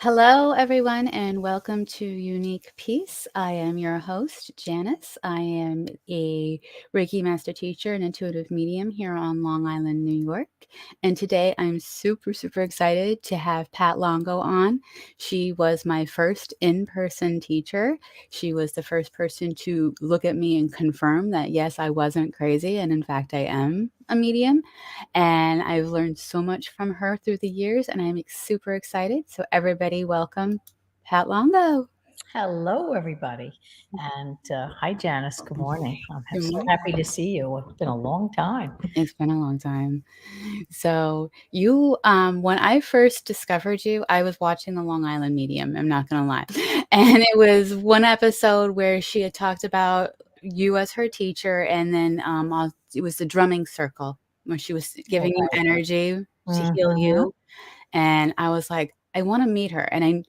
Hello, everyone, and welcome to Unique Peace. I am your host, Janice. I am a Reiki Master Teacher and Intuitive Medium here on Long Island, New York. And today I'm super excited to have Pat Longo on. She was my first in-person teacher. She was the first person to look at me and confirm that, yes, I wasn't crazy. And in fact, I am a medium. And I've learned so much from her through the years, and I'm super excited. So everybody, welcome Pat Longo. Hello, everybody. And hi, Janice. Good morning. I'm Good so morning. happy to see you. It's been a long time. It's been a long time. So you, when I first discovered you, I was watching the Long Island Medium. I'm not gonna lie, and it was one episode where she had talked about you as her teacher, and then it was the drumming circle where she was All giving you right. energy to heal Mm-hmm. you, and I was like, I want to meet her, and I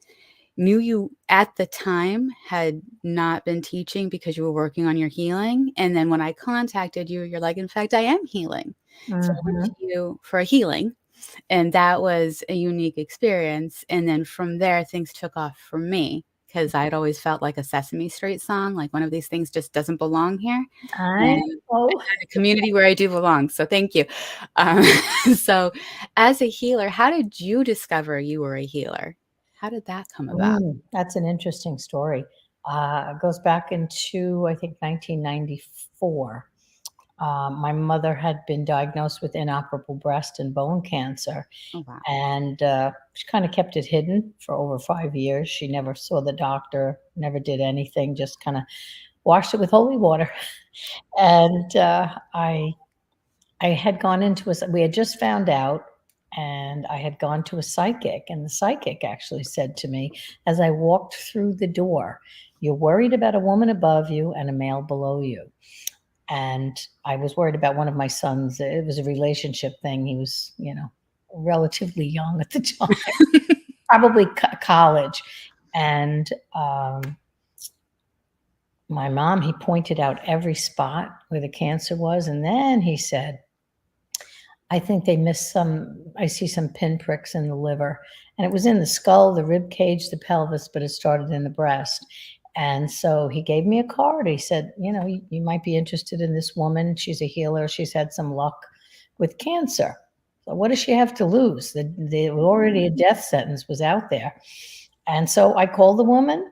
knew you at the time had not been teaching because you were working on your healing. And then when I contacted you, you're like, in fact, I am healing. So I went to Mm-hmm. you for a healing. And that was a unique experience. And then from there, things took off for me because I'd always felt like a Sesame Street song, like one of these things just doesn't belong here. I And know. a community where I do belong. So thank you. Um, so, as a healer, how did you discover you were a healer? How did that come about? That's an interesting story. It goes back into, I think, 1994. My mother had been diagnosed with inoperable breast and bone cancer, Oh, wow. and she kind of kept it hidden for over 5 years. She never saw the doctor, never did anything, just kind of washed it with holy water. And I had gone into we had just found out, and I had gone to a psychic, and the psychic actually said to me as I walked through the door, "You're worried about a woman above you and a male below you." And I was worried about one of my sons. It was a relationship thing. He was, relatively young at the time, probably college. And my mom, he pointed out every spot where the cancer was. And then he said, I think they missed I see some pinpricks in the liver. And it was in the skull, the rib cage, the pelvis, but it started in the breast. And so he gave me a card. He said, you might be interested in this woman. She's a healer. She's had some luck with cancer. So what does she have to lose? Already a death sentence was out there. And so I called the woman,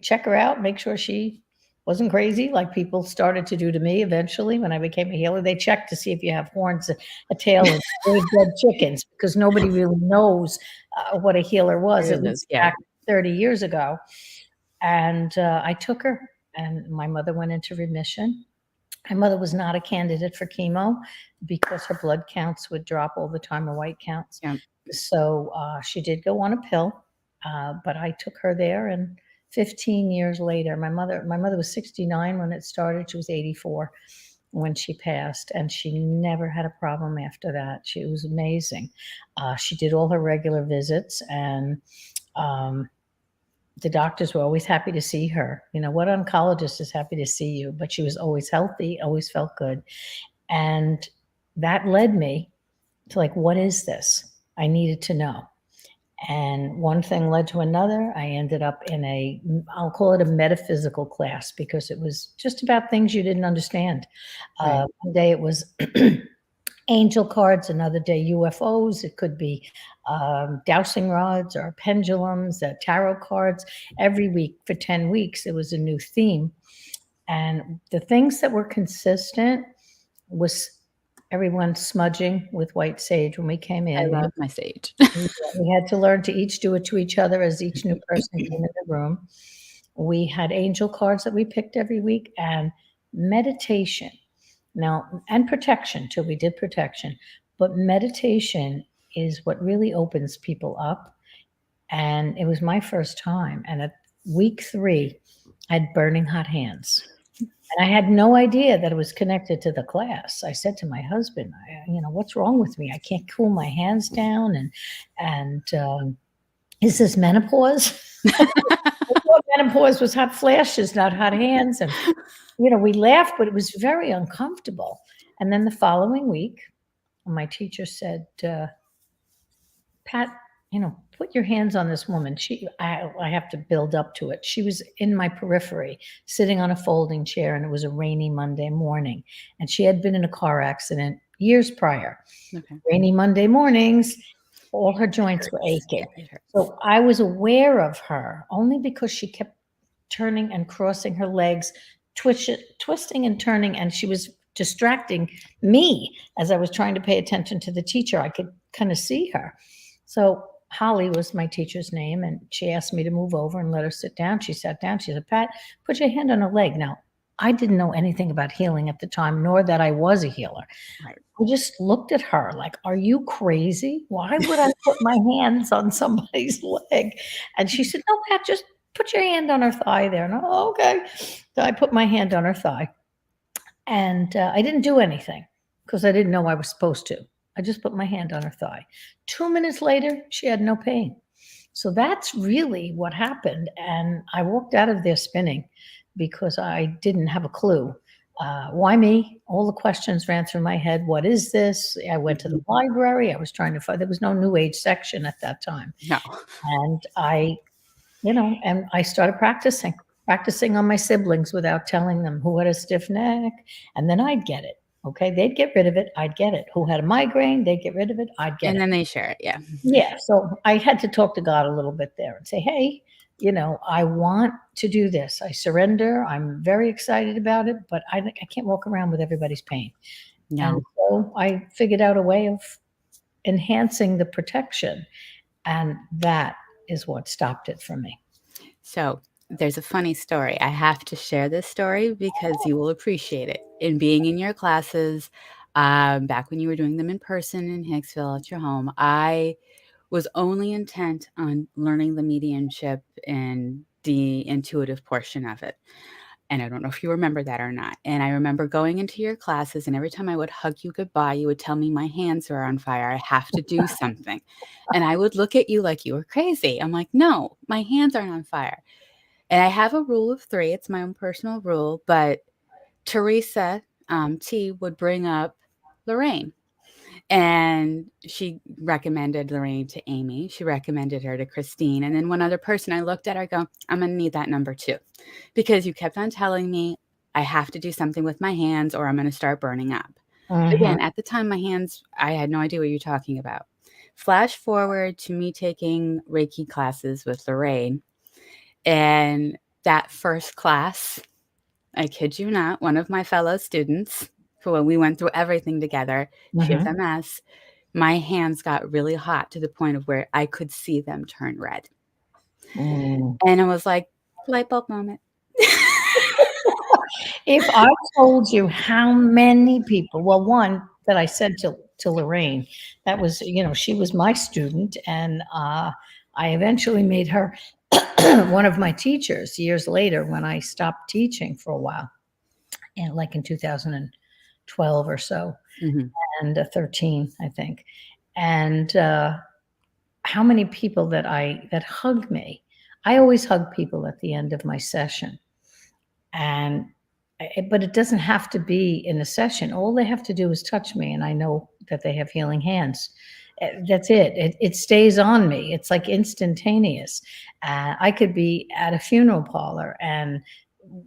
check her out, make sure she wasn't crazy like people started to do to me eventually when I became a healer. They checked to see if you have horns, a tail, and dead chickens because nobody really knows what a healer was, at least Yeah. back 30 years ago. And I took her, and my mother went into remission. My mother was not a candidate for chemo because her blood counts would drop all the time, her white counts. Yeah. So she did go on a pill, but I took her there, and 15 years later, my mother was 69 when it started. She was 84 when she passed, and she never had a problem after that. She was amazing. She did all her regular visits, and um, the doctors were always happy to see her. What oncologist is happy to see you? But she was always healthy, always felt good. And that led me to, like, what is this? I needed to know. And one thing led to another. I ended up in I'll call it a metaphysical class because it was just about things you didn't understand. Right. One day it was angel cards, another day UFOs. It could be dowsing rods or pendulums, tarot cards. Every week for 10 weeks, it was a new theme. And the things that were consistent was everyone smudging with white sage when we came I in. love my sage. We had to learn to each do it to each other as each new person came in the room. We had angel cards that we picked every week and meditation. Now, and protection too. We did protection, but meditation is what really opens people up. And it was my first time. And at week 3, I had burning hot hands. And I had no idea that it was connected to the class. I said to my husband, what's wrong with me? I can't cool my hands down. And is this menopause? I thought menopause was hot flashes, not hot hands. And, we laughed, but it was very uncomfortable. And then the following week, my teacher said, Pat, put your hands on this woman. I have to build up to it. She was in my periphery, sitting on a folding chair, and it was a rainy Monday morning. And she had been in a car accident years prior. Okay. Rainy Monday mornings, all her joints were aching. Yeah, it hurts. So I was aware of her only because she kept turning and crossing her legs, twisting and turning, and she was distracting me as I was trying to pay attention to the teacher. I could kind of see her. So Holly was my teacher's name, and she asked me to move over and let her sit down. She sat down. She said, Pat, put your hand on her leg. Now, I didn't know anything about healing at the time, nor that I was a healer. Right. I just looked at her like, are you crazy? Why would I put my hands on somebody's leg? And she said, no, Pat, just put your hand on her thigh there. And oh, okay. So I put my hand on her thigh, and I didn't do anything because I didn't know I was supposed to. I just put my hand on her thigh. 2 minutes later, she had no pain. So that's really what happened. And I walked out of there spinning because I didn't have a clue. Why me? All the questions ran through my head. What is this? I went to the library. I was trying to find, there was no New Age section at that time. No. And and I started practicing on my siblings without telling them who had a stiff neck. And then I'd get it. Okay. They'd get rid of it. I'd get it. Who had a migraine? They'd get rid of it. I'd get And it. then they share it. Yeah. Yeah. So I had to talk to God a little bit there and say, hey, I want to do this. I surrender. I'm very excited about it, but I can't walk around with everybody's pain. No. And so I figured out a way of enhancing the protection. And that is what stopped it for me. So there's a funny story. I have to share this story because you will appreciate it. In being in your classes, back when you were doing them in person in Hicksville at your home, I was only intent on learning the mediumship and the intuitive portion of it. And I don't know if you remember that or not. And I remember going into your classes, and every time I would hug you goodbye, you would tell me my hands are on fire. I have to do something. And I would look at you like you were crazy. I'm like, no, my hands aren't on fire. And I have a rule of 3. It's my own personal rule. But Theresa T would bring up Lorraine. And she recommended Lorraine to Amy. She recommended her to Christine. And then one other person, I looked at her, I go, I'm going to need that number 2. Because you kept on telling me I have to do something with my hands or I'm going to start burning up. Again, at the time, my hands, I had no idea what you're talking about. Flash forward to me taking Reiki classes with Lorraine. And that first class, I kid you not, one of my fellow students, when we went through everything together, she has MS, my hands got really hot to the point of where I could see them turn red. And I was like, light bulb moment. If I told you how many people, well, one that I said to Lorraine, that was, she was my student, and I eventually made her one of my teachers years later when I stopped teaching for a while, and like in 2012 or so, and 13, I think. And how many people that hug me. I always hug people at the end of my session. But it doesn't have to be in a session. All they have to do is touch me, and I know that they have healing hands. That's it. It stays on me. It's like instantaneous. I could be at a funeral parlor and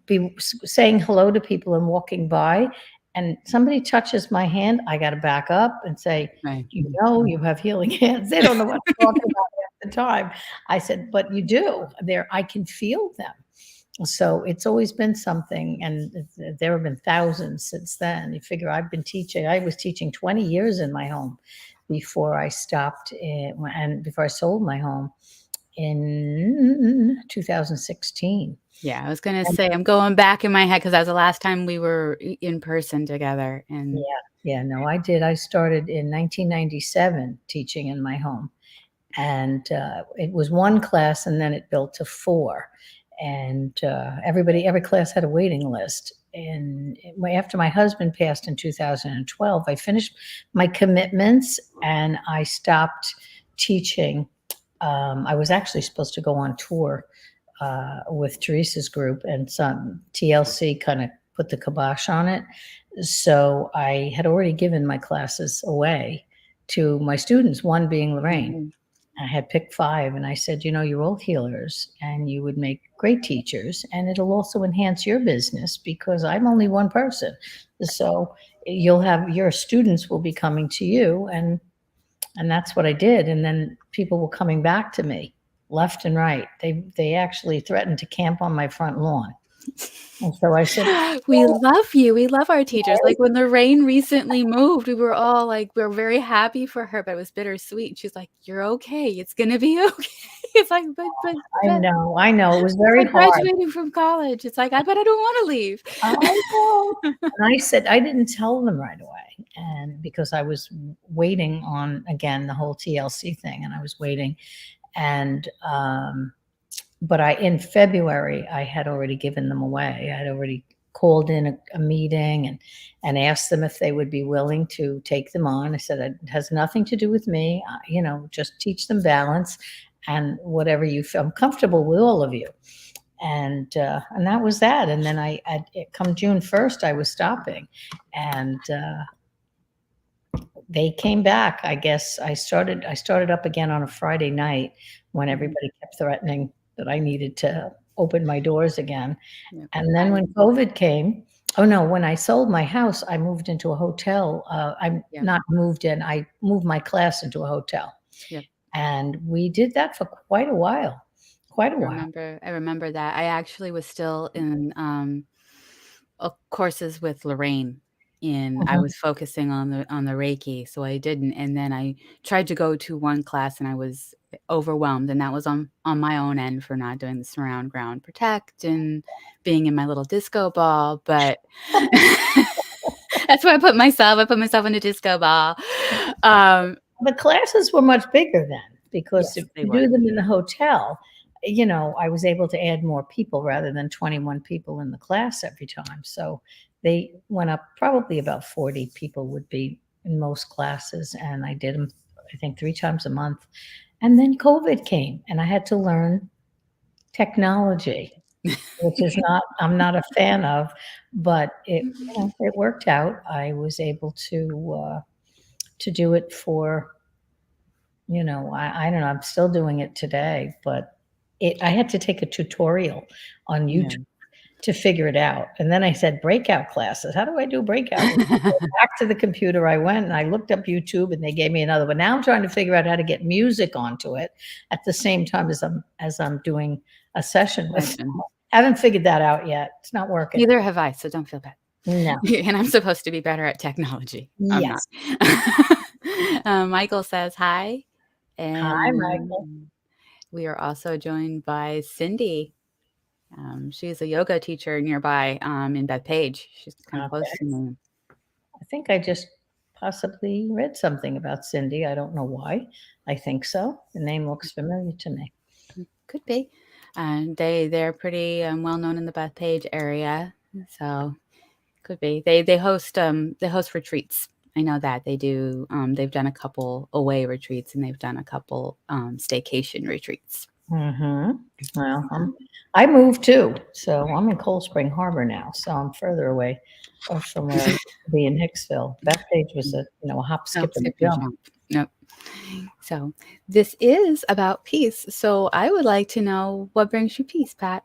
be saying hello to people and walking by, and somebody touches my hand, I got to back up and say, Right. you have healing hands. They don't know what I'm talking about at the time. I said, but you do. I can feel them. So it's always been something, and there have been thousands since then. You figure I was teaching 20 years in my home before I stopped and before I sold my home in 2016. Yeah, I was going to say, I'm going back in my head because that was the last time we were in person together. And no, I did. I started in 1997 teaching in my home, and it was 1 class, and then it built to 4. And every class had a waiting list. And after my husband passed in 2012, I finished my commitments and I stopped teaching. I was actually supposed to go on tour with Theresa's group, and some TLC kind of put the kibosh on it. So I had already given my classes away to my students, one being Lorraine. I had picked 5, and I said, you're all healers and you would make great teachers, and it'll also enhance your business because I'm only one person. So you'll have your students will be coming to you, and that's what I did. And then people were coming back to me left and right. They actually threatened to camp on my front lawn. And so I said, We love you. We love our teachers. Like when the rain recently moved, we were all like, we are very happy for her, but it was bittersweet. She's like, "You're okay. It's gonna be okay." It's like, but I know. It was it's very like hard. graduating from college. It's like, I bet I don't want to leave. I know. And I said, I didn't tell them right away. And because I was waiting on, again, the whole TLC thing, and I was waiting. And, but in February, I had already given them away. I had already called in a meeting and asked them if they would be willing to take them on. I said, it has nothing to do with me. Just teach them balance and whatever you feel. I'm comfortable with all of you. And that was that. And then come June 1st, I was stopping, and they came back. I guess I started up again on a Friday night when everybody kept threatening that I needed to open my doors again. Yeah. And then when COVID came, oh no, when I sold my house, I moved into a hotel. Not moved in, I moved my class into a hotel. Yeah. And we did that for quite a while. I remember that. I actually was still in courses with Lorraine, and I was focusing on the Reiki, so I didn't. And then I tried to go to one class, and I was overwhelmed, and that was on my own end for not doing the surround, ground, protect, and being in my little disco ball. But that's where I put myself. I put myself in a disco ball. The classes were much bigger then because Yes, to do them in the hotel, I was able to add more people rather than 21 people in the class every time. So they went up probably about 40 people would be in most classes. And I did them, I think, 3 times a month. And then COVID came and I had to learn technology, which is I'm not a fan of, but it worked out. I was able to do it for, I don't know, I'm still doing it today, but I had to take a tutorial on YouTube to figure it out. And then I said, breakout classes. How do I do breakout? Back to the computer I went and I looked up YouTube and they gave me another one. Now I'm trying to figure out how to get music onto it at the same time as I'm doing a session with someone. Haven't figured that out yet. It's not working. Neither have I, so don't feel bad. No. And I'm supposed to be better at technology. Yes. I'm not. Michael says hi. And hi, Michael. We are also joined by Cindy. She's a yoga teacher nearby in Bethpage. She's kind of close to me. I think I just possibly read something about Cindy. I don't know why. I think so. The name looks familiar to me. Could be. They're pretty well known in the Bethpage area, so could be. They host retreats. I know that they do. They've done a couple away retreats and they've done a couple staycation retreats. Well, I moved too, so I'm in Cold Spring Harbor now, so I'm further away from where I used to be in Hicksville. Bethpage was a hop, skip, and jump. Nope. So this is about peace. So I would like to know what brings you peace, Pat.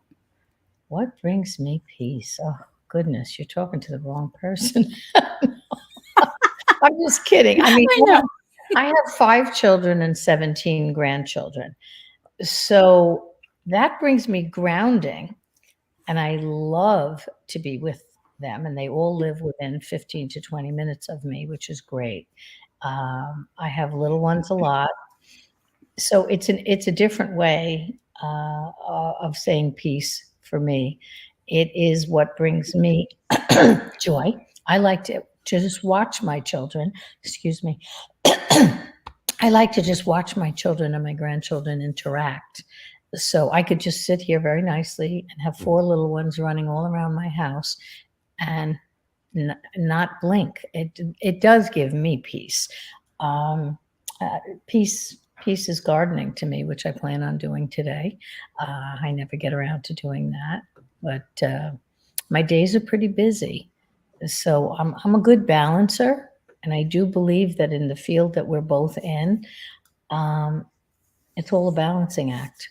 What brings me peace? Oh goodness, you're talking to the wrong person. I'm just kidding. I mean, I have 5 children and 17 grandchildren. So that brings me grounding, and I love to be with them, and they all live within 15 to 20 minutes of me, which is great. I have little ones a lot. So it's a different way of saying peace for me. It is what brings me joy. I like to just watch my children. Excuse me. I like to just watch my children and my grandchildren interact. So I could just sit here very nicely and have 4 little ones running all around my house and not blink. It does give me peace. Peace is gardening to me, which I plan on doing today. I never get around to doing that, but my days are pretty busy. So I'm a good balancer. And I do believe that in the field that we're both in, it's all a balancing act.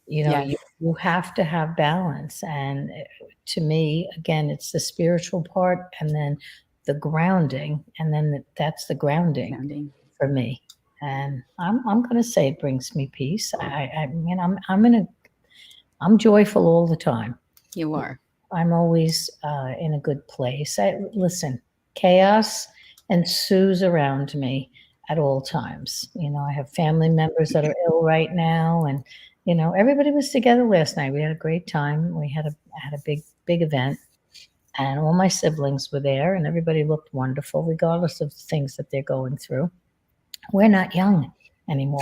Yes. You have to have balance. And to me, again, it's the spiritual part and then the grounding. And then that's the grounding Grounding. for me. And I'm going to say it brings me peace. I mean, I'm joyful all the time. You are. I'm always in a good place. Listen, chaos ensues around me at all times. I have family members that are ill right now, and everybody was together last night. We had a great time. We had a big event, and all my siblings were there, and everybody looked wonderful, regardless of the things that they're going through. We're not young anymore.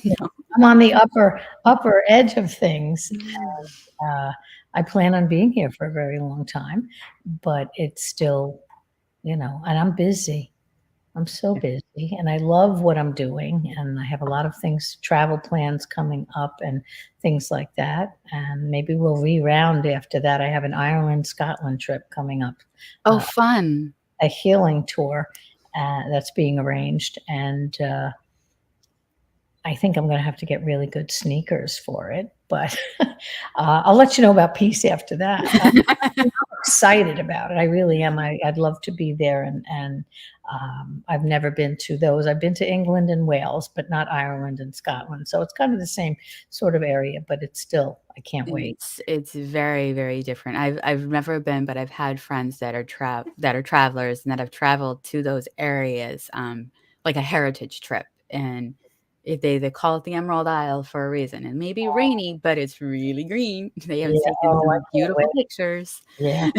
No. I'm on the upper edge of things. Uh, I plan on being here for a very long time, but it's still, and I'm busy. I'm so busy, and I love what I'm doing, and I have a lot of things, travel plans coming up and things like that, and maybe we'll reround after that. I have an Ireland, Scotland trip coming up, Oh, fun. a healing tour that's being arranged, and I think I'm going to have to get really good sneakers for it, but I'll let you know about peace after that. I'm excited about it. I really am. I'd love to be there, and I've never been to those. I've been to England and Wales, but not Ireland and Scotland. So it's kind of the same sort of area, but it's still, I can't wait. It's very, very different. I've never been, but I've had friends that are travelers and that have traveled to those areas, like a heritage trip. And if they call it the Emerald Isle for a reason. It may be rainy, but it's really green. They have Yeah, taken oh, I some can't beautiful wait. pictures. Yeah.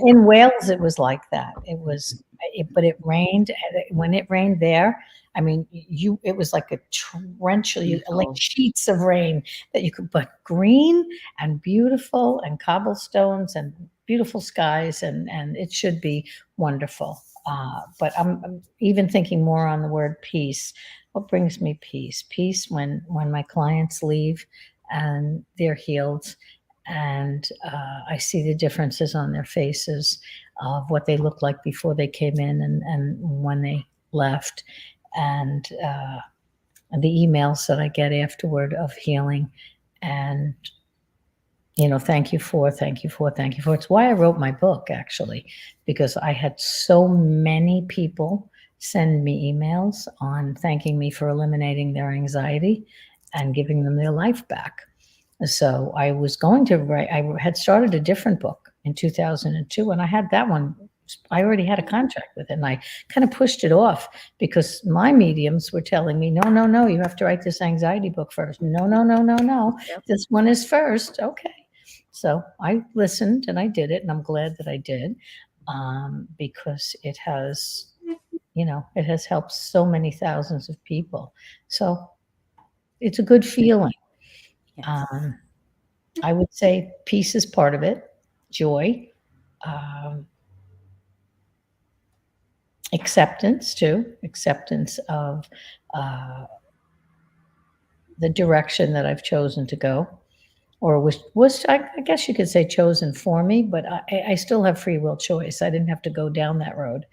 In Wales, it was like that. But it rained. And when it rained there, I mean, it was like a torrential, like Beautiful. sheets of rain that you could, but green and beautiful and cobblestones and beautiful skies, and it should be wonderful. But I'm even thinking more on the word peace. What brings me peace? Peace when my clients leave and they're healed, and I see the differences on their faces of what they looked like before they came in and when they left, and the emails that I get afterward of healing, and thank you for, thank you for, thank you for. It's why I wrote my book, actually, because I had so many people send me emails on thanking me for eliminating their anxiety and giving them their life back. So I was going to write, I had started a different book in 2002, and I had that one. I already had a contract with it, and I kind of pushed it off because my mediums were telling me, no, no, no, you have to write this anxiety book first. No, no, no, no, no. Yep. This one is first. Okay. So I listened and I did it, and I'm glad that I did, because it has, it has helped so many thousands of people. So it's a good feeling. Yes. I would say peace is part of it, joy, um, acceptance too, acceptance of uh, the direction that I've chosen to go, or was I guess you could say chosen for me, but I still have free will choice. I didn't have to go down that road,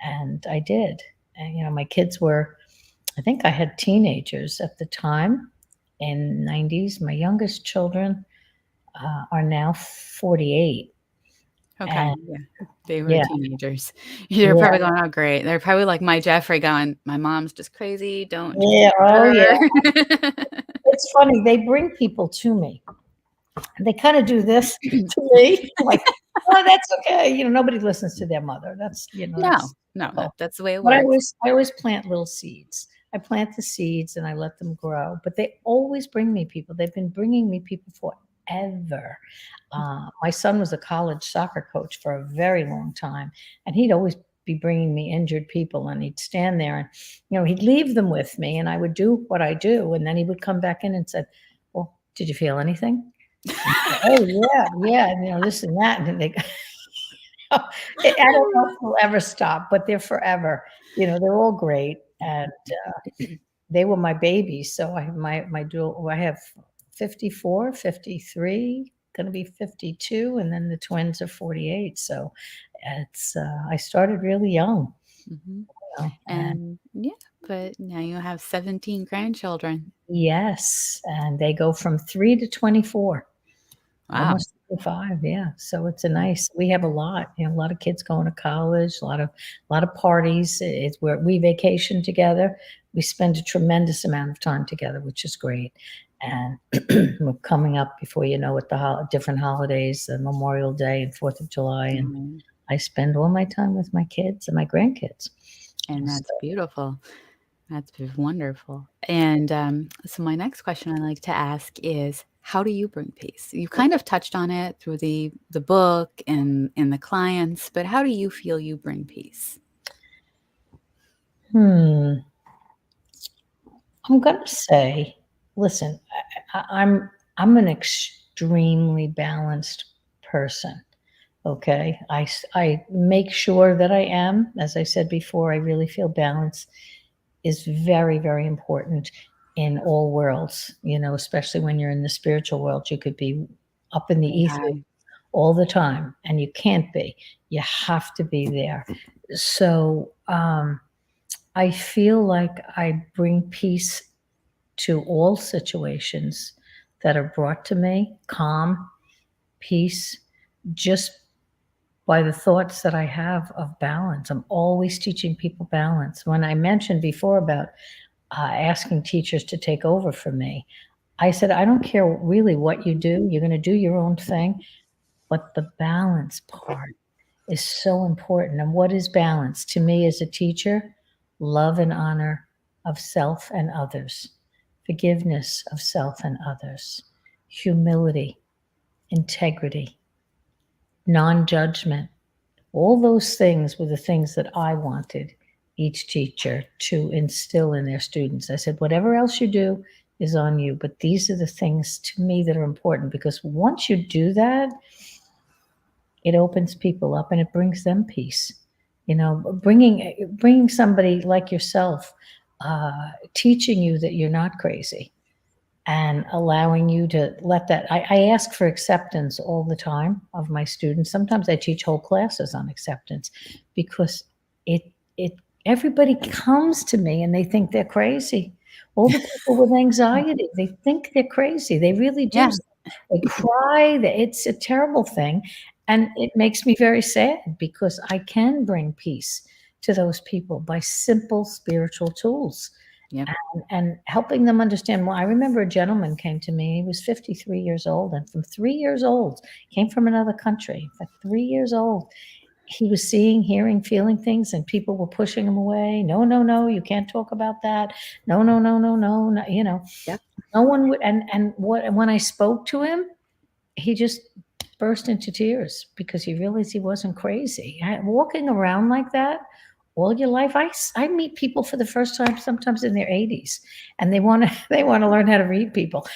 and I did. And my kids were, I think I had teenagers at the time in '90s. My youngest children are now 48. Okay. And Yeah. They were yeah, teenagers. You're yeah, probably going, oh, great. They're probably like my Jeffrey going, my mom's just crazy. Don't yeah. Oh, yeah. her. It's funny. They bring people to me. They kind of do this to me, like, oh, that's okay. Nobody listens to their mother. No, That's no, typical. that's the way it But works. I always plant little seeds. I plant the seeds and I let them grow. But they always bring me people. They've been bringing me people forever. My son was a college soccer coach for a very long time, and he'd always be bringing me injured people, and he'd stand there and, he'd leave them with me, and I would do what I do, and then he would come back in and said, "Well, did you feel anything?" Oh, yeah, yeah, and, this and that, and then they I don't know if they'll ever stop, but they're forever. They're all great, and they were my babies. So I have my dual. I have 54, 53, gonna be 52, and then the twins are 48. So it's I started really young. Mhm. know, and And yeah, but now you have 17 grandchildren. yes, and they go from 3 to 24. Wow. Almost 5, yeah, so it's a nice we have a lot, a lot of kids going to college, a lot of parties, it's where we vacation together. We spend a tremendous amount of time together, which is great, and we're coming up before you know it, the different holidays, Memorial Day and 4th of July, and Mm, I spend all my time with my kids and my grandkids. and So that's beautiful. That's wonderful. And so, my next question I like to ask is, how do you bring peace? You kind of touched on it through the book and the clients, but how do you feel you bring peace? hmm, I'm gonna say, listen, I'm an extremely balanced person. Okay, I make sure that I am. As I said before, I really feel balance is very, very important in all worlds. Especially when you're in the spiritual world, you could be up in the Very ether high. all the time, and you can't be. You have to be there. So I feel like I bring peace to all situations that are brought to me, calm, peace, just by the thoughts that I have of balance. I'm always teaching people balance. When I mentioned before about asking teachers to take over for me, I said, I don't care really what you do, you're going to do your own thing, but the balance part is so important. And what is balance to me as a teacher? Love and honor of self and others, forgiveness of self and others, humility, integrity, non judgment. All those things were the things that I wanted each teacher to instill in their students. I said, whatever else you do is on you, but these are the things to me that are important, because once you do that, it opens people up and it brings them peace. Bringing somebody like yourself, teaching you that you're not crazy, and allowing you to let that. I ask for acceptance all the time of my students. Sometimes I teach whole classes on acceptance, because it it everybody comes to me and they think they're crazy. All the people with anxiety, they think they're crazy. They really do. Yeah. They cry. It's a terrible thing, and it makes me very sad, because I can bring peace to those people by simple spiritual tools, Yep. and helping them understand. Well, I remember a gentleman came to me. He was 53 years old, and from 3 years old, came from another country. At 3 years old, he was seeing, hearing, feeling things, and people were pushing him away. No, no, no, you can't talk about that. No, no, no, no, no, no. Yep. No one would. And when I spoke to him, he just burst into tears, because he realized he wasn't crazy. Walking around like that all your life, I meet people for the first time sometimes in their 80s, and they want to they want to learn how to read people,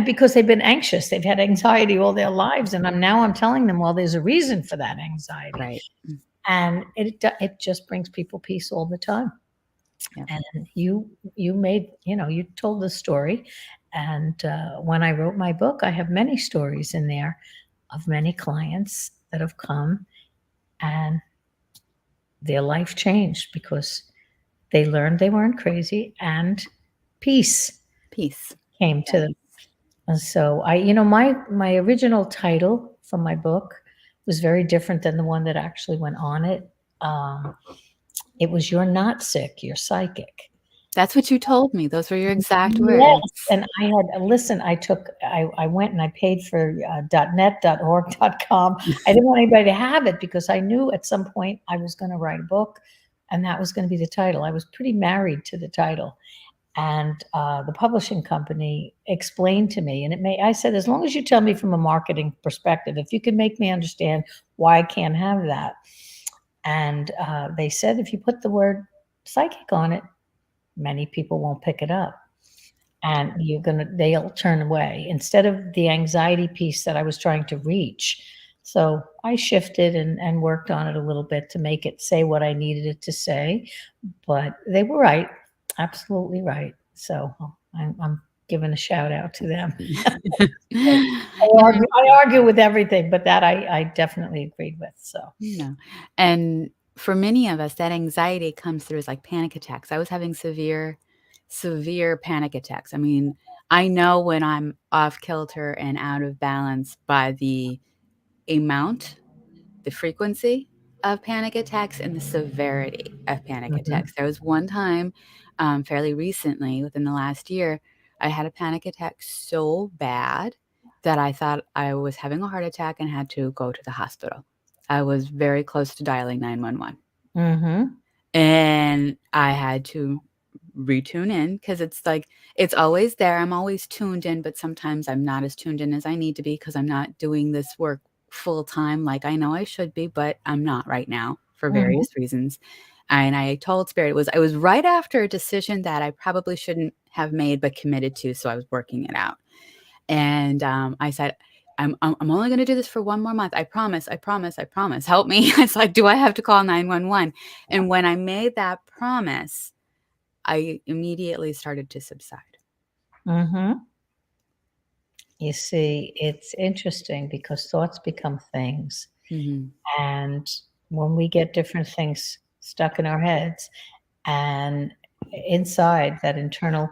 because they've been anxious, they've had anxiety all their lives, and I'm telling them, well, there's a reason for that anxiety, Right. and it just brings people peace all the time. Yep. And you told the story, and when I wrote my book, I have many stories in there of many clients that have come, and their life changed because they learned they weren't crazy, and peace Peace. came to them. And so my original title for my book was very different than the one that actually went on it. It was "You're Not Sick, You're Psychic." That's what you told me. Those were your exact Yes, words. and I went and I paid for .net, .org, .com. I didn't want anybody to have it, because I knew at some point I was going to write a book, and that was going to be the title. I was pretty married to the title, and the publishing company explained to me, and I said, as long as you tell me from a marketing perspective, if you can make me understand why I can't have that. And they said, if you put the word psychic on it, many people won't pick it up, and they'll turn away, instead of the anxiety piece that I was trying to reach. So I shifted and worked on it a little bit to make it say what I needed it to say, but they were right, absolutely right. So I'm giving a shout out to them. I argue with everything, but that I definitely agreed with. So No. And for many of us, that anxiety comes through as like panic attacks. I was having severe panic attacks. I mean, I know when I'm off kilter and out of balance by the amount, the frequency of panic attacks and the severity of panic Mhm. attacks. There was one time, fairly recently, within the last year, I had a panic attack so bad that I thought I was having a heart attack and had to go to the hospital. I was very close to dialing 911. Mhm. And I had to retune in because it's like it's always there. I'm always tuned in, but sometimes I'm not as tuned in as I need to be because I'm not doing this work full time like I know I should be, but I'm not right now for Mhm. various reasons. And I told Spirit it was right after a decision that I probably shouldn't have made but committed to, so I was working it out. And I said, I'm only going to do this for one more month. I promise. I promise. I promise. Help me. It's like, do I have to call 911? And when I made that promise, I immediately started to subside. Mhm. You see, it's interesting because thoughts become things. Hmm. And when we get different things stuck in our heads, and inside that internal,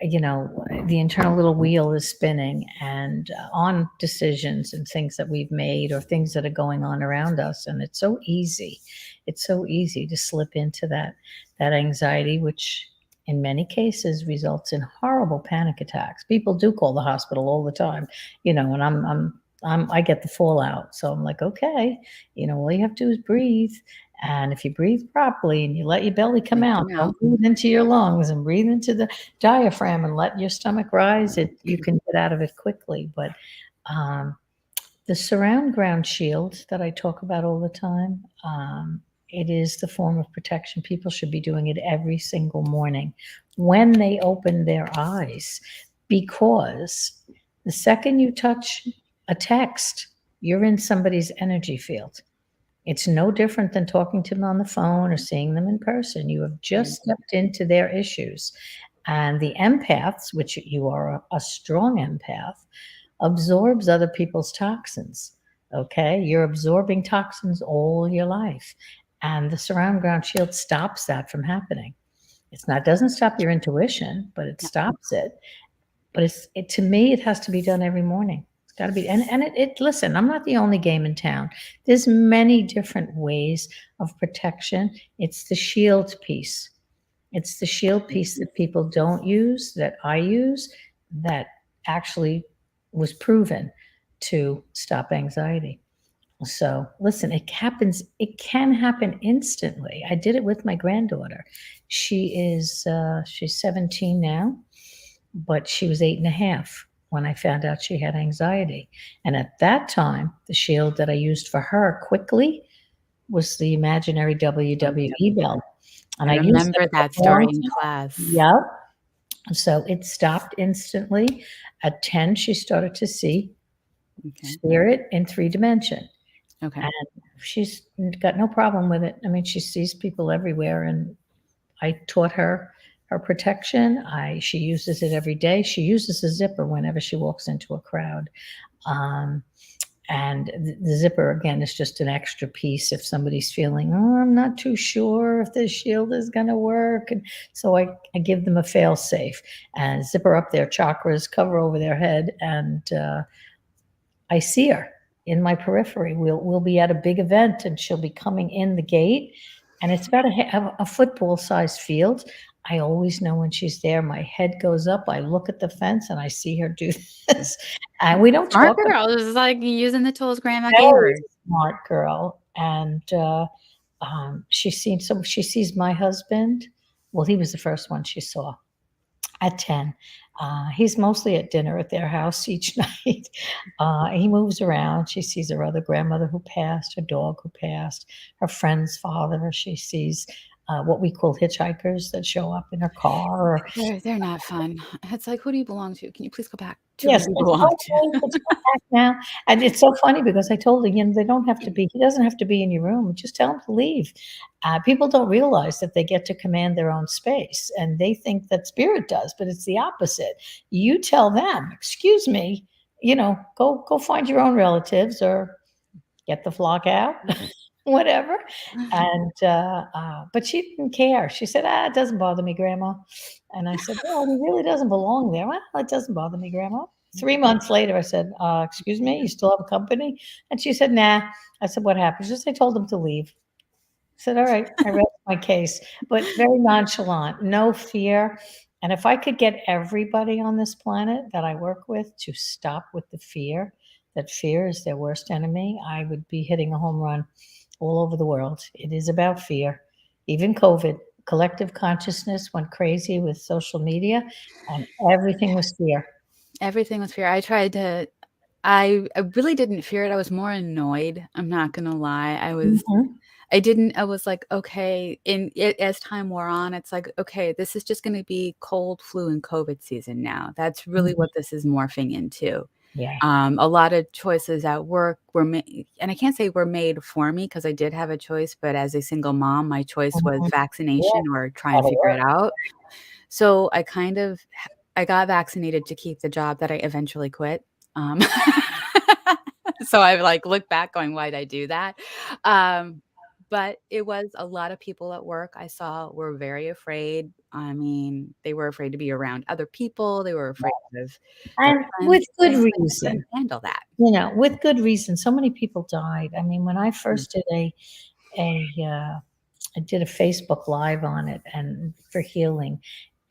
the internal little wheel is spinning, and on decisions and things that we've made or things that are going on around us, and it's so easy to slip into that anxiety, which in many cases results in horrible panic attacks. People do call the hospital all the time, and I get the fallout. So I'm like, okay, all you have to do is breathe. And if you breathe properly and you let your belly come They out, come don't out. breathe into your lungs and breathe into the diaphragm and let your stomach rise, you can get out of it quickly. But um, the surround ground shield that I talk about all the time, it is the form of protection. People should be doing it every single morning when they open their eyes, because the second you touch a text, you're in somebody's energy field. It's no different than talking to them on the phone or seeing them in person. You have Right. just stepped into their issues. And the empaths, which you are a strong empath, absorbs other people's toxins. Okay. You're absorbing toxins all your life. And the surround ground shield stops that from happening. Doesn't stop your intuition, but it No. stops it. But to me, it has to be done every morning. It's got to be, and listen, I'm not the only game in town. There's many different ways of protection. It's the shield piece. It's the shield piece that people don't use, that I use, that actually was proven to stop anxiety. So listen, it can happen instantly. I did it with my granddaughter. She's 17 now, but she was 8.5 when I found out she had anxiety. And at that time, the shield that I used for her quickly was the imaginary WWE belt. I And I used that remember for that a long story in time. class. Yep. So it stopped instantly. At 10, she started to see Okay. spirit in 3 dimension. Okay. And she's got no problem with it. I mean, she sees people everywhere, and I taught her protection. She uses it every day. She uses a zipper whenever she walks into a crowd. Um, and the zipper, again, is just an extra piece if somebody's feeling, oh, I'm not too sure if this shield is going to work. And so I give them a fail safe and zipper up their chakras, cover over their head, and I see her in my periphery. We'll be at a big event, and she'll be coming in the gate, and it's about a football-sized field. I always know when she's there. My head goes up. I look at the fence, and I see her do this. And we don't Smart talk about girl. This is like using the tools grandma gave very her. smart girl, and she sees my husband. Well, he was the first one she saw at 10. He's mostly at dinner at their house each night. He moves around. She sees her other grandmother who passed, her dog who passed, her friend's father. She sees what we call hitchhikers that show up in her car. Or, They're not fun. It's like, who do you belong to? Can you please go back to who yes, you it's belong to? okay. Let's go back now. And it's so funny because I told her, they don't have to be, he doesn't have to be in your room. Just tell him to leave. People don't realize that they get to command their own space, and they think that spirit does, but it's the opposite. You tell them, excuse me, go find your own relatives or get the flock out. whatever. And but she didn't care. She said, "Ah, it doesn't bother me, Grandma." And I said, "Well, he really doesn't belong there." "Well, it doesn't bother me, Grandma." 3 months later, I said, "Excuse me, you still have a company?" And she said, "Nah." I said, "What happened?" She said, "I told him to leave." I said, "All right, I rest my case," but very nonchalant, no fear. And if I could get everybody on this planet that I work with to stop with the fear, that fear is their worst enemy, I would be hitting a home run all over the world. It is about fear. Even COVID, collective consciousness went crazy with social media, and everything was fear. Everything was fear. I really didn't fear it. I was more annoyed. I'm not gonna lie. Mhm. I was like, okay, as time wore on, it's like, okay, this is just gonna be cold, flu, and COVID season now. That's really Mhm. what this is morphing into. Yeah. A lot of choices at work were made, and I can't say were made for me because I did have a choice, but as a single mom, my choice was Mhm. Yeah, vaccination or try and gotta figure it work. out. So I got vaccinated to keep the job that I eventually quit. Um, so I like look back going, why'd I do that? Um, but it was a lot of people at work I saw were very afraid. I mean, they were afraid to be around other people. They were afraid of their And with friends. good And I reason. couldn't handle that. With good reason. So many people died. I mean, when I Mm, first did a I did a Facebook Live on it and for healing,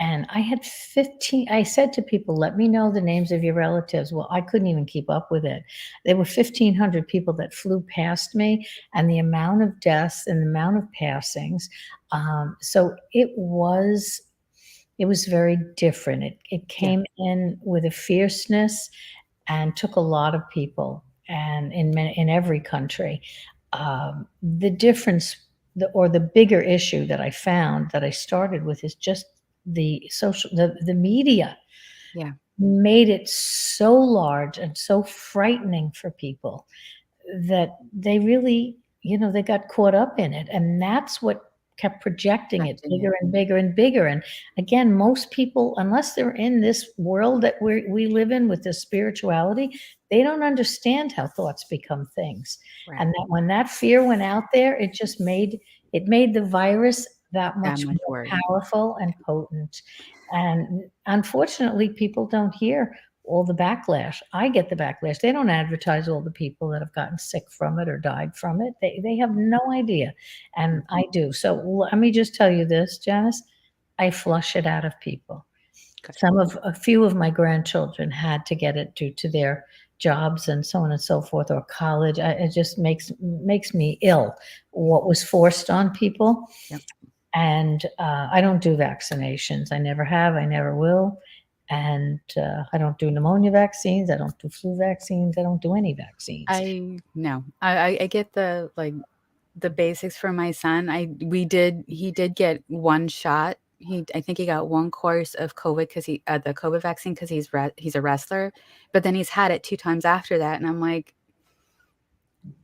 and I had 15. I said to people, "Let me know the names of your relatives." Well, I couldn't even keep up with it. There were 1,500 people that flew past me, and the amount of deaths and the amount of passings. So it was very different. It yeah, came in with a fierceness and took a lot of people, and in every country. The difference, or the bigger issue that I found that I started with is just the media yeah, made it so large and so frightening for people that they really, they got caught up in it, and that's what kept projecting it affecting bigger it. and bigger and bigger. And again, most people, unless they're in this world that we live in with this spirituality, they don't understand how thoughts become things. Right. And that when that fear went out there, it made the virus that That much much more worse. powerful and potent. And unfortunately, people don't hear all the backlash. I get the backlash. They don't advertise all the people that have gotten sick from it or died from it. They have no idea, and Mhm. I do. So let me just tell you this, Janice, I flush it out of people. Good. A few of my grandchildren had to get it due to their jobs and so on and so forth, or college. It just makes me ill what was forced on people. Yep. And I don't do vaccinations. I never have. I never will. And I don't do pneumonia vaccines. I don't do flu vaccines. I don't do any vaccines. I no. I get the basics for my son. He did get one shot. I think he got one course of COVID because the COVID vaccine because he's a wrestler, but then he's had it 2 times after that, and I'm like,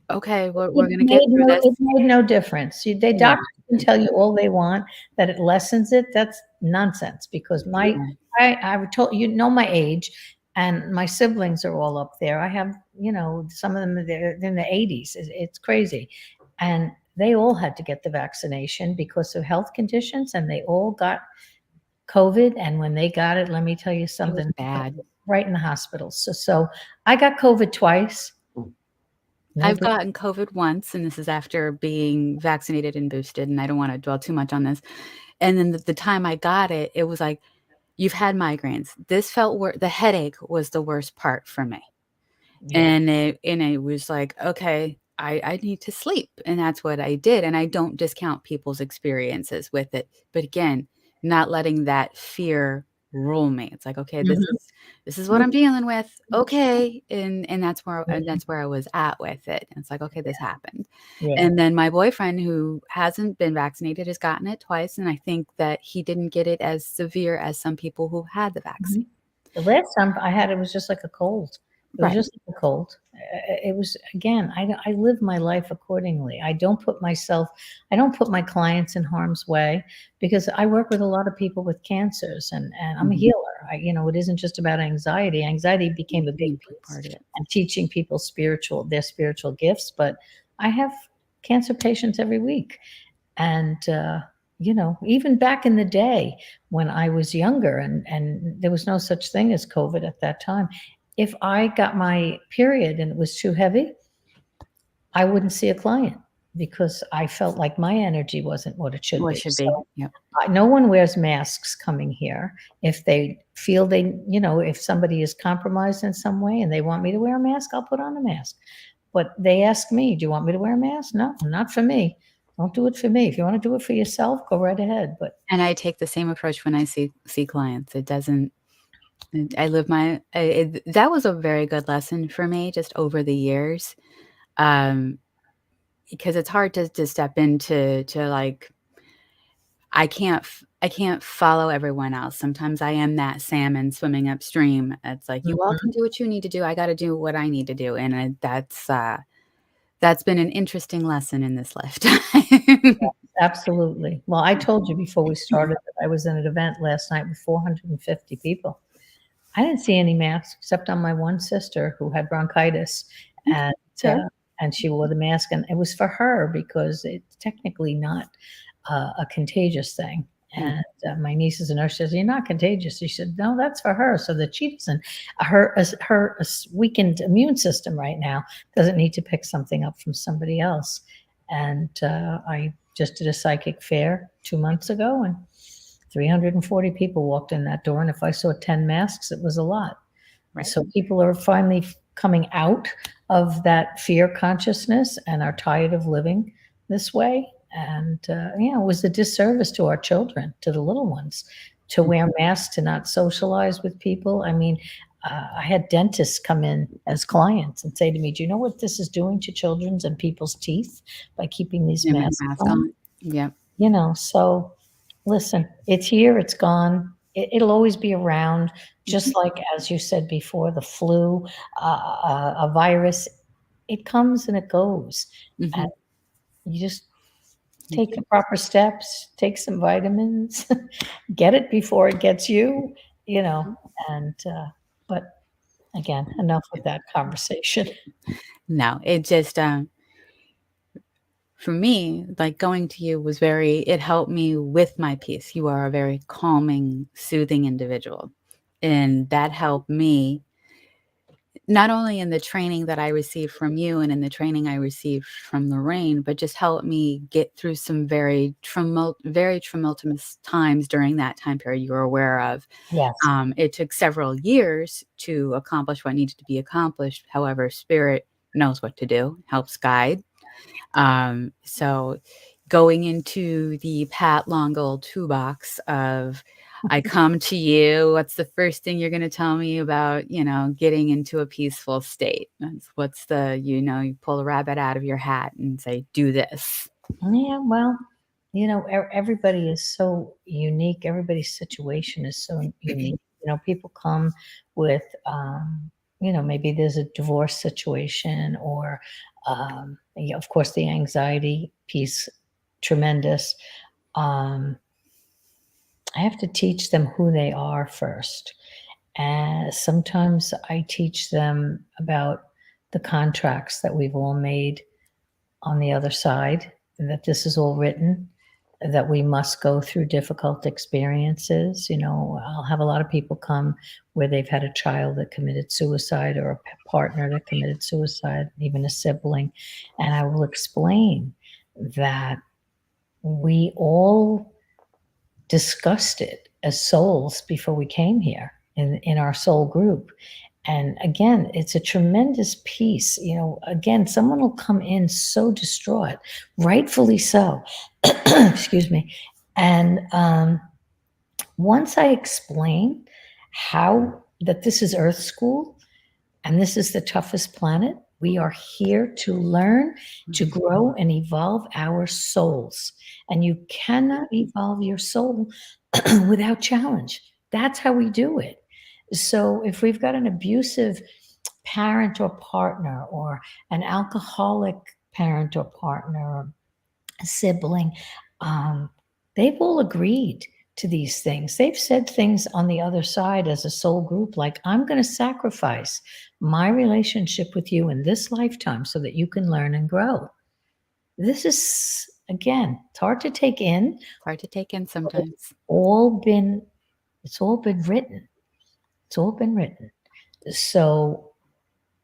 "Okay, we're gonna get through this." It made no difference. They Yeah, doctors can tell you all they want that it lessens it. That's nonsense because yeah. I told my age, and my siblings are all up there. I have some of them they're in the 80s. It's crazy, and they all had to get the vaccination because of health conditions, and they all got COVID. And when they got it, let me tell you It was something, bad. right in the hospital. So I got COVID twice. I've Nobody. gotten COVID once, and this is after being vaccinated and boosted, and I don't wanna dwell too much on this. And then the time I got it, it was like, "You've had migraines." This felt wor The headache was the worst part for me. Yeah. And it was like, "Okay, I need to sleep," and that's what I did, and I don't discount people's experiences with it, but again, not letting that fear rule me. It's like, "Okay, Mhm. this is what I'm dealing with, okay," and that's where I was at with it, and it's like, "Okay, this happened." Yeah. And then my boyfriend, who hasn't been vaccinated, has gotten it twice, and I think that he didn't get it as severe as some people who had the vaccine. Mhm. The last time I had it was just like a cold. It was Right. just like a cold. It was again, I live my life accordingly. I don't put my clients in harm's way because I work with a lot of people with cancers, and I'm a Mhm. healer. It isn't just about anxiety. Anxiety became a big Being piece part of it. and teaching people their spiritual gifts, but I have cancer patients every week. And, even back in the day when I was younger and there was no such thing as COVID at that time, if I got my period and it was too heavy, I wouldn't see a client because I felt like my energy wasn't what it should What be. should be. So Yep. no one wears masks coming here. If they feel if somebody is compromised in some way and they want me to wear a mask, I'll put on a mask. But they ask me, do you want me to wear a mask? No, not for me. Don't do it for me. If you want to do it for yourself, go right ahead. But And I take the same approach when I see clients. It doesn't. I live that was a very good lesson for me just over the years, because it's hard to step into like I can't follow everyone else. Sometimes I am that salmon swimming upstream. It's like you all mhm, can do what you need to do. I got to do what I need to do, and that's been an interesting lesson in this lifetime. absolutely. Well, I told you before we started that I was in an event last night with 450 people. I didn't see any masks except on my one sister who had bronchitis, Okay, and fair. she wore the mask, and it was for her because it's technically not a contagious thing. Mm, And my niece is a nurse. She says, "You're not contagious." She said, "No, that's for her, so that she doesn't her weakened immune system right now doesn't need to pick something up from somebody else." And I just did a psychic fair 2 months ago, and 340 people walked in that door, and if I saw 10 masks, it was a lot. right. So people are finally coming out of that fear consciousness and are tired of living this way. And it was a disservice to our children, to the little ones, to wear masks, to not socialize with people. I mean, I had dentists come in as clients and say to me, "Do you know what this is doing to children's and people's teeth by keeping these Having a masks mask on?" on. Yep. So listen, it's here, it's gone. It'll always be around, Mhm, just like as you said before, the flu, a virus, it comes and it goes. And mhm. you just You take the can proper steps, take some vitamins, get it before it gets you, you know. And but again, enough with that conversation. no, it just, for me, like, going to you was it helped me with my peace. You are a very calming, soothing individual, and that helped me not only in the training that I received from you and in the training I received from Lorraine, but just helped me get through some very tumultuous times during that time period you were aware of. Yes. It took several years to accomplish what needed to be accomplished. However, spirit knows what to do, helps guide. So going into the Pat Longo toolbox of I come to you, what's the first thing you're going to tell me about, getting into a peaceful state? What's you pull a rabbit out of your hat and say, do this. Yeah, well, everybody is so unique. Everybody's situation is so unique. People come with, maybe there's a divorce situation or, of course, the anxiety piece, tremendous. Um, I have to teach them who they are first. And sometimes I teach them about the contracts that we've all made on the other side, that this is all written, that we must go through difficult experiences. I'll have a lot of people come where they've had a child that committed suicide or a partner that committed suicide, even a sibling. And I will explain that we all discussed it as souls before we came here in our soul group. And again, it's a tremendous piece. Again, someone will come in so distraught, rightfully so. Excuse me. And once I explain how that this is Earth School and this is the toughest planet, we are here to learn, to Mhm. grow, and evolve our souls. And you cannot evolve your soul without challenge. That's how we do it. So if we've got an abusive parent or partner, or an alcoholic parent or partner, or a sibling, um, they've all agreed to these things. They've said things on the other side as a soul group, like, I'm going to sacrifice my relationship with you in this lifetime so that you can learn and grow. This is, again, it's hard to take in. It's hard to take in But it's sometimes. all been, it's all been written. It's all been written. So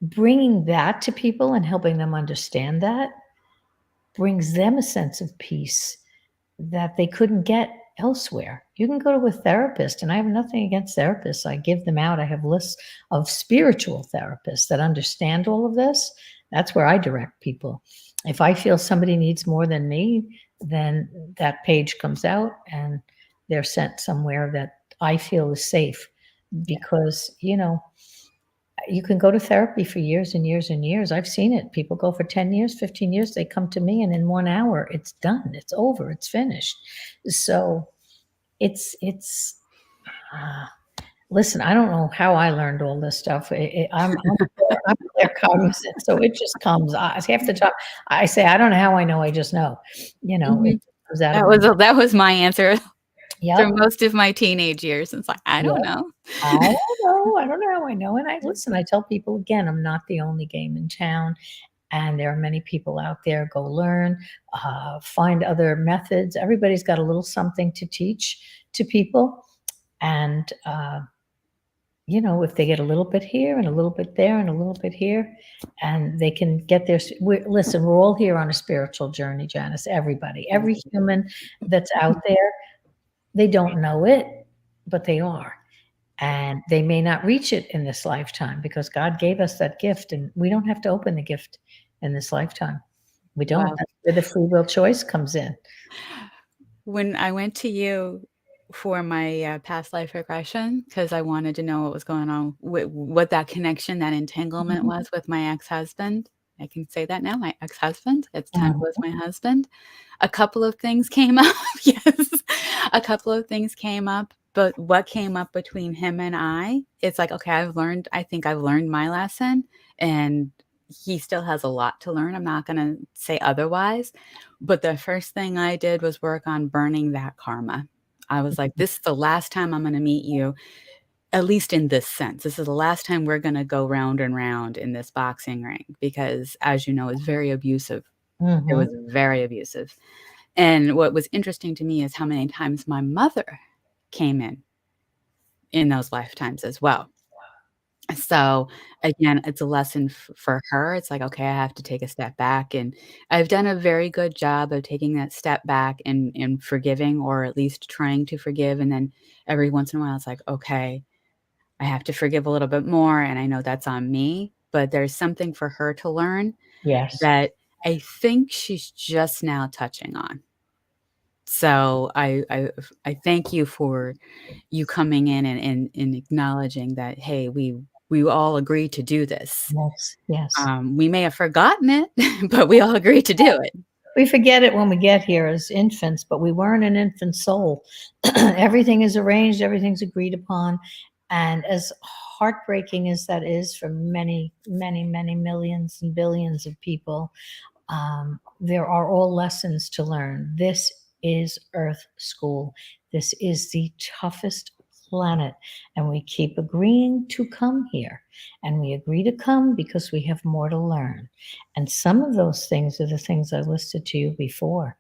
bringing that to people and helping them understand that brings them a sense of peace that they couldn't get elsewhere. You can go to a therapist, and I have nothing against therapists. I give them out. I have lists of spiritual therapists that understand all of this. That's where I direct people. If I feel somebody needs more than me, then that page comes out and they're sent somewhere that I feel is safe because, you can go to therapy for years and years and years. I've seen it. People go for 10 years, 15 years. They come to me, and in 1 hour, it's done. It's over. It's finished. So uh, listen, I don't know how I learned all this stuff. I'm claircognizant, so it just comes. Half the time, I say, I don't know how I know. I just know. Mhm. It comes out of my. That was my answer Yep. through most of my teenage years. It's like, I don't Yep. know. I don't know. I don't know how I know. And I listen. I tell people again, I'm not the only game in town. And there are many people out there. Go learn, find other methods. Everybody's got a little something to teach to people. And, if they get a little bit here and a little bit there and a little bit here, and they can get their, listen, we're all here on a spiritual journey, Janice, everybody, every human that's out there, they don't know it, but they are. And they may not reach it in this lifetime because God gave us that gift, and we don't have to open the gift in this lifetime. We don't. Wow. That's where the free will choice comes in. When I went to you for my, past life regression, because I wanted to know what was going on, what that connection, that entanglement Mhm. was with my ex-husband. I can say that now, my ex-husband. It's time Mhm. was my husband. A couple of things came up. Yes. A couple of things came up, but what came up between him and it's like, okay, I think I've learned my lesson, and he still has a lot to learn. I'm not gonna say otherwise. But the first thing I did was work on burning that karma. I was like, "This is the last time I'm gonna meet you, at least in this sense. This is the last time we're gonna go round and round in this boxing ring," because, as you know, it's very abusive. It was Mhm. very abusive. And what was interesting to me is how many times my mother came in those lifetimes as well. So, again, it's a lesson for her. It's like, okay, I have to take a step back, and I've done a very good job of taking that step back and forgiving, or at least trying to forgive, and then every once in a while, it's like, okay, I have to forgive a little bit more, and I know that's on me, but there's something for her to learn Yes. that I think she's just now touching on. So I thank you for you coming in and acknowledging that, "Hey, we all agreed to do this." Yes. Yes. We may have forgotten it, but we all agreed to do it. We forget it when we get here as infants, but we weren't an infant soul. Everything is arranged, everything's agreed upon. And as heartbreaking as that is for many, many, many millions and billions of people, there are all lessons to learn. This is Earth School. This is the toughest planet, and we keep agreeing to come here. And we agree to come because we have more to learn. And some of those things are the things I listed to you before: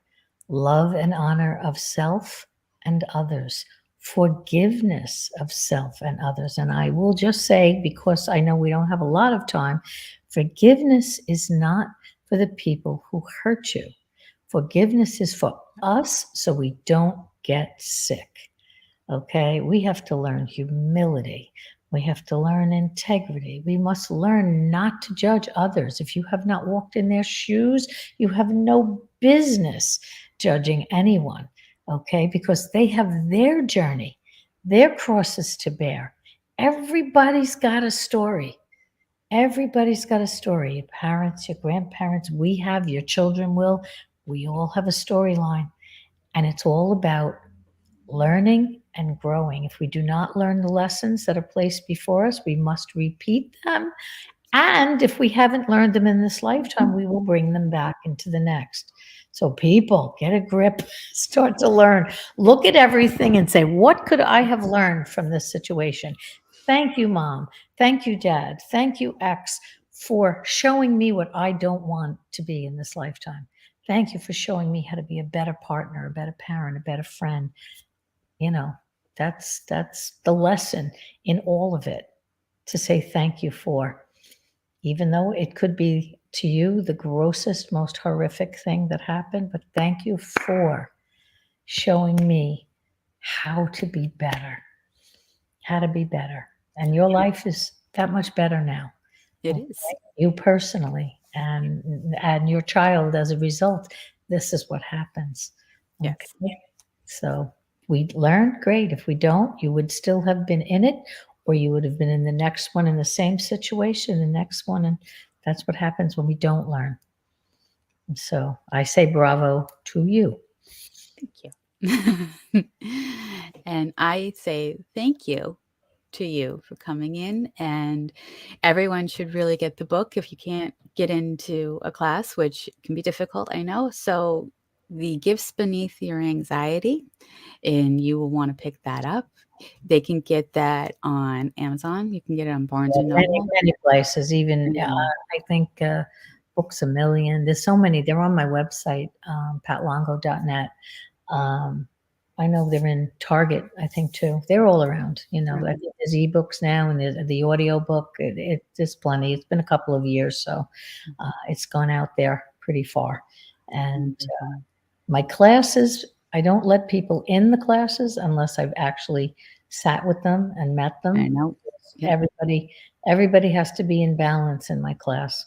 love and honor of self and others, forgiveness of self and others. And I will just say, because I know we don't have a lot of time, forgiveness is not for the people who hurt you. Forgiveness is for us so we don't get sick. Okay, we have to learn humility. We have to learn integrity. We must learn not to judge others. If you have not walked in their shoes, you have no business judging anyone, okay? Because they have their journey, their crosses to bear. Everybody's got a story. Everybody's got a story. Your parents, your grandparents, we have, your children will. We all have a storyline. And it's all about learning and growing. If we do not learn the lessons that are placed before us, we must repeat them. And if we haven't learned them in this lifetime, we will bring them back into the next. So, people, get a grip, start to learn. Look at everything and say, what could I have learned from this situation? Thank you, Mom. Thank you, Dad. Thank you, X, for showing me what I don't want to be in this lifetime. Thank you for showing me how to be a better partner, a better parent, a better friend. You know, that's the lesson in all of it, to say thank you for, even though it could be to you the grossest, most horrific thing that happened, but thank you for showing me how to be better, how to be better. And your life is that much better now. It Okay? is. You personally and your child as a result. This is what happens. Yes. Okay. So we learned, great. If we don't, you would still have been in it, or you would have been in the next one in the same situation, the next one. And that's what happens when we don't learn. And so I say bravo to you. Thank you. And I say thank you to you for coming in. And everyone should really get the book if you can't get into a class, which can be difficult, I know. So, The Gifts Beneath Your Anxiety, and you will want to pick that up. They can get that on Amazon. You can get it on Barnes and Many, Noble. many places, even Mhm. I think Books a Million. There's so many. They're on my website, patlongo.net. Um, I know they're in Target, I think too. They're all around. You know, I Right. think there's ebooks now, and there's the audio book. There's plenty. It's been a couple of years, so it's gone out there pretty far. And Mhm. my classes, I don't let people in the classes unless I've actually sat with them and met I them. know. Yep. Everybody has to be in balance in my class.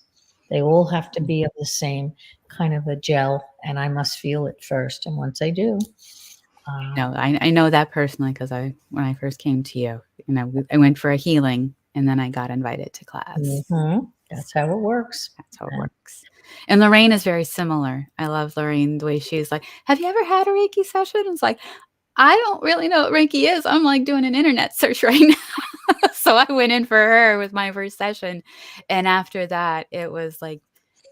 They all have to be of the same kind of a gel, and I must feel it first. And once I do, uh, No, I know that personally because when I first came to you, I went for a healing and then I got invited to class. that's how it works. That's how it And works. And Lorraine is very similar. I love Lorraine the way she's like, "Have you ever had a Reiki session?" It's like, "I don't really know what Reiki is." I'm like doing an internet search right now. So I went in for her with my first session, and after that, it was like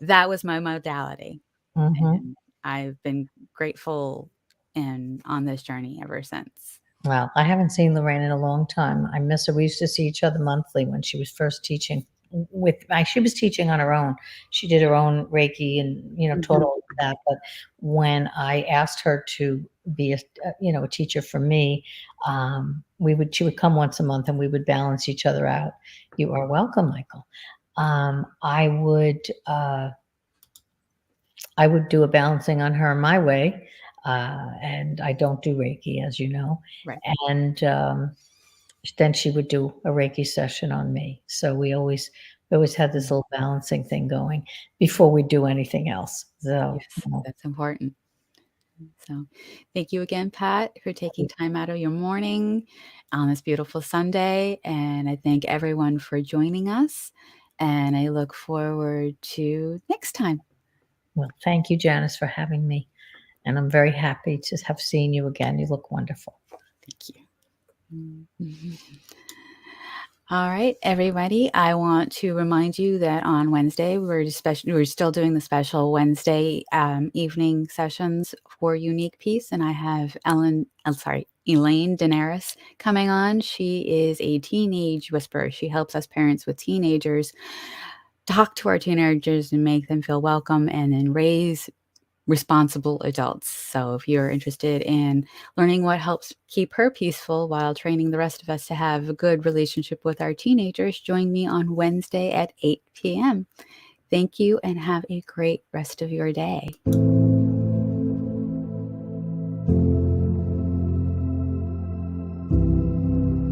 that was my modality, mhm. and I've been grateful and on this journey ever since. Well, I haven't seen Lorraine in a long time. I miss her. We used to see each other monthly when she was first teaching. She was teaching on her own. She did her own Reiki and taught Mhm. all of that. But when I asked her to be a teacher for me, she would come once a month and we would balance each other out. You are welcome, Michael. I would. I would do a balancing on her my way, and I don't do Reiki, as you know. Right. And then she would do a Reiki session on me. So we always had this little balancing thing going before we do anything else. So, Yes, that's important. So, thank you again, Pat, for taking time out of your morning on this beautiful Sunday. And I thank everyone for joining us. And I look forward to next time. well, thank you, Janice, for having me. And I'm very happy to have seen you again. You look wonderful. Thank you. Mhm. All right, everybody. I want to remind you that on Wednesday we're still doing the special Wednesday evening sessions for Unique Peace, and I have Elaine Daenerys coming on. She is a teenage whisperer. She helps us parents with teenagers talk to our teenagers and make them feel welcome, and then raise responsible adults. So if you're interested in learning what helps keep her peaceful while training the rest of us to have a good relationship with our teenagers, join me on Wednesday at 8 p.m. Thank you and have a great rest of your day.